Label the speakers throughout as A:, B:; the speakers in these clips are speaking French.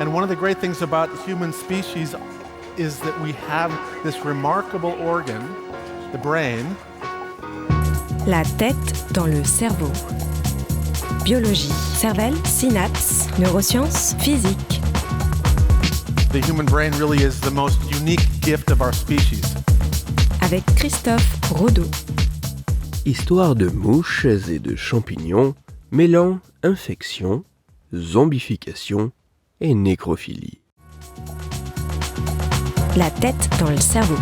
A: And one of the great things about human species is that we have this remarkable organ, the brain.
B: La tête dans le cerveau. Biologie, cervelle, synapses, neurosciences, physique.
A: The human brain really is the most unique gift of our species.
B: Avec Christophe Rodeau.
C: Histoire de mouches et de champignons, mêlant infection, zombification et nécrophilie.
B: La tête dans le cerveau.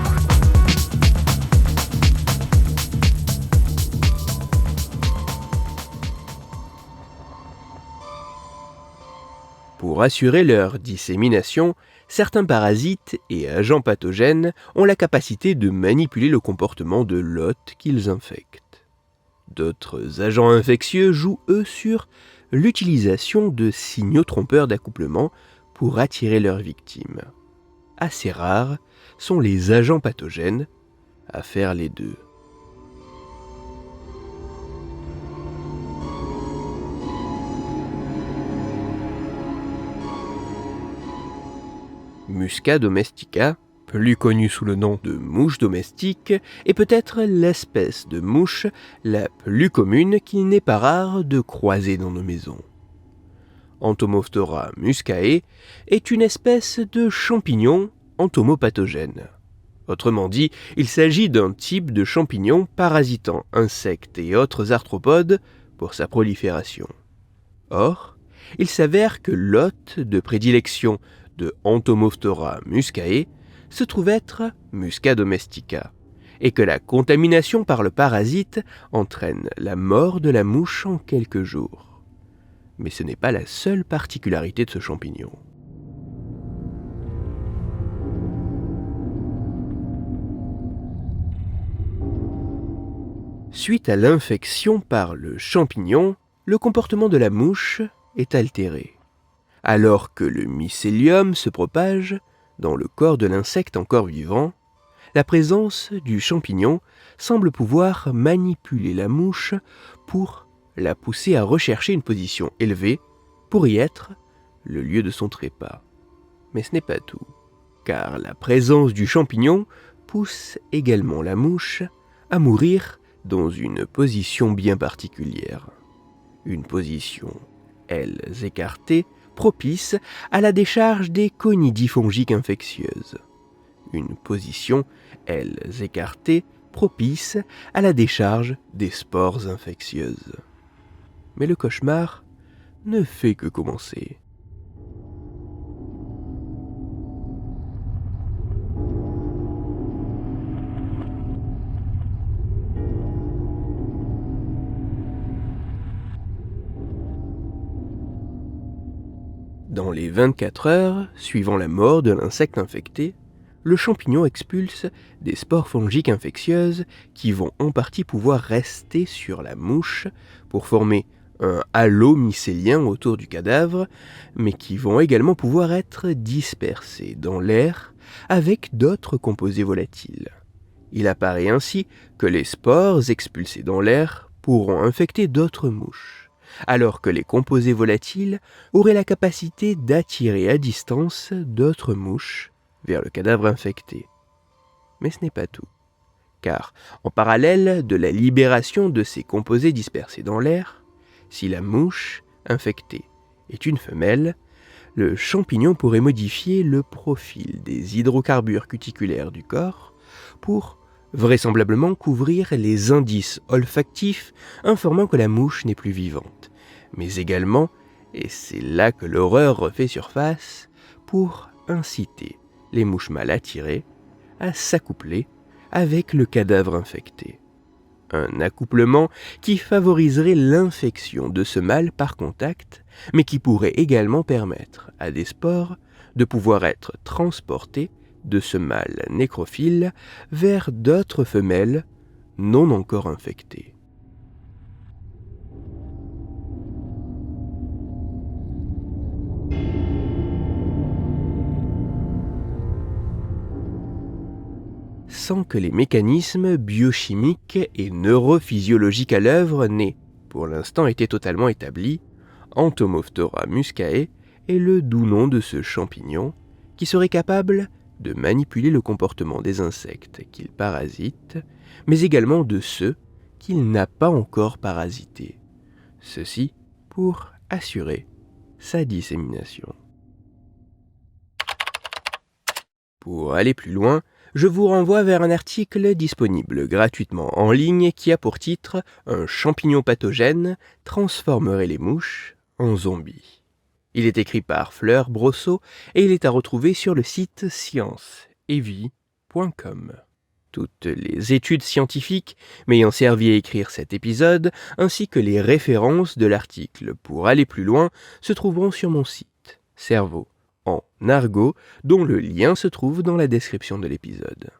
C: Pour assurer leur dissémination, certains parasites et agents pathogènes ont la capacité de manipuler le comportement de l'hôte qu'ils infectent. D'autres agents infectieux jouent, eux, sur l'utilisation de signaux trompeurs d'accouplement pour attirer leurs victimes. Assez rares sont les agents pathogènes à faire les deux. Musca domestica, plus connue sous le nom de mouche domestique, est peut-être l'espèce de mouche la plus commune qu'il n'est pas rare de croiser dans nos maisons. Entomophthora muscae est une espèce de champignon entomopathogène. Autrement dit, il s'agit d'un type de champignon parasitant insectes et autres arthropodes pour sa prolifération. Or, il s'avère que l'hôte de prédilection de Entomophthora muscae se trouve être Musca domestica, et que la contamination par le parasite entraîne la mort de la mouche en quelques jours. Mais ce n'est pas la seule particularité de ce champignon. Suite à l'infection par le champignon, le comportement de la mouche est altéré. Alors que le mycélium se propage dans le corps de l'insecte encore vivant, la présence du champignon semble pouvoir manipuler la mouche pour la pousser à rechercher une position élevée pour y être le lieu de son trépas. Mais ce n'est pas tout, car la présence du champignon pousse également la mouche à mourir dans une position bien particulière. Une position, ailes écartées, propice à la décharge des conidies fongiques infectieuses. Une position, ailes écartées, propice à la décharge des spores infectieuses. Mais le cauchemar ne fait que commencer. Dans les 24 heures suivant la mort de l'insecte infecté, le champignon expulse des spores fongiques infectieuses qui vont en partie pouvoir rester sur la mouche pour former un halo mycélien autour du cadavre, mais qui vont également pouvoir être dispersés dans l'air avec d'autres composés volatiles. Il apparaît ainsi que les spores expulsés dans l'air pourront infecter d'autres mouches, alors que les composés volatiles auraient la capacité d'attirer à distance d'autres mouches vers le cadavre infecté. Mais ce n'est pas tout, car en parallèle de la libération de ces composés dispersés dans l'air, si la mouche infectée est une femelle, le champignon pourrait modifier le profil des hydrocarbures cuticulaires du corps pour vraisemblablement couvrir les indices olfactifs informant que la mouche n'est plus vivante, mais également, et c'est là que l'horreur refait surface, pour inciter les mouches mâles attirées à s'accoupler avec le cadavre infecté. Un accouplement qui favoriserait l'infection de ce mâle par contact, mais qui pourrait également permettre à des spores de pouvoir être transportés de ce mâle nécrophile vers d'autres femelles non encore infectées. Sans que les mécanismes biochimiques et neurophysiologiques à l'œuvre n'aient, pour l'instant, été totalement établis, Entomophthora muscae est le doux nom de ce champignon qui serait capable de manipuler le comportement des insectes qu'il parasite, mais également de ceux qu'il n'a pas encore parasités. Ceci pour assurer sa dissémination. Pour aller plus loin, je vous renvoie vers un article disponible gratuitement en ligne qui a pour titre « Un champignon pathogène transformerait les mouches en zombies ». Il est écrit par Fleur Brosseau et il est à retrouver sur le site scienceevie.com. Toutes les études scientifiques m'ayant servi à écrire cet épisode, ainsi que les références de l'article pour aller plus loin, se trouveront sur mon site, Cerveau en argot, dont le lien se trouve dans la description de l'épisode.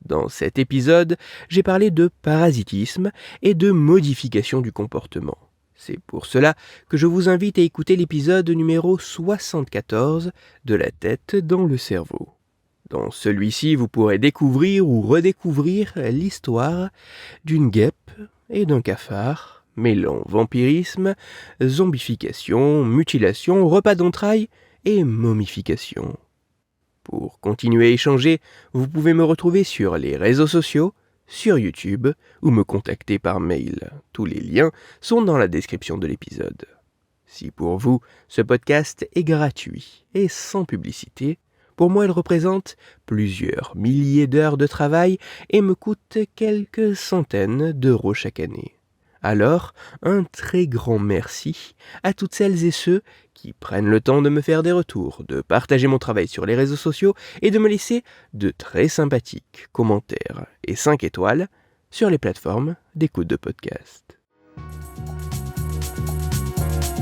C: Dans cet épisode, j'ai parlé de parasitisme et de modification du comportement. C'est pour cela que je vous invite à écouter l'épisode numéro 74 de La tête dans le cerveau. Dans celui-ci, vous pourrez découvrir ou redécouvrir l'histoire d'une guêpe et d'un cafard, mêlant vampirisme, zombification, mutilation, repas d'entrailles et momification. Pour continuer à échanger, vous pouvez me retrouver sur les réseaux sociaux, sur YouTube ou me contacter par mail. Tous les liens sont dans la description de l'épisode. Si pour vous, ce podcast est gratuit et sans publicité, pour moi il représente plusieurs milliers d'heures de travail et me coûte quelques centaines d'euros chaque année. Alors, un très grand merci à toutes celles et ceux qui prennent le temps de me faire des retours, de partager mon travail sur les réseaux sociaux et de me laisser de très sympathiques commentaires et 5 étoiles sur les plateformes d'écoute de podcast.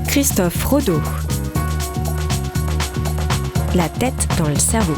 B: Christophe Rodeau. La tête dans le cerveau.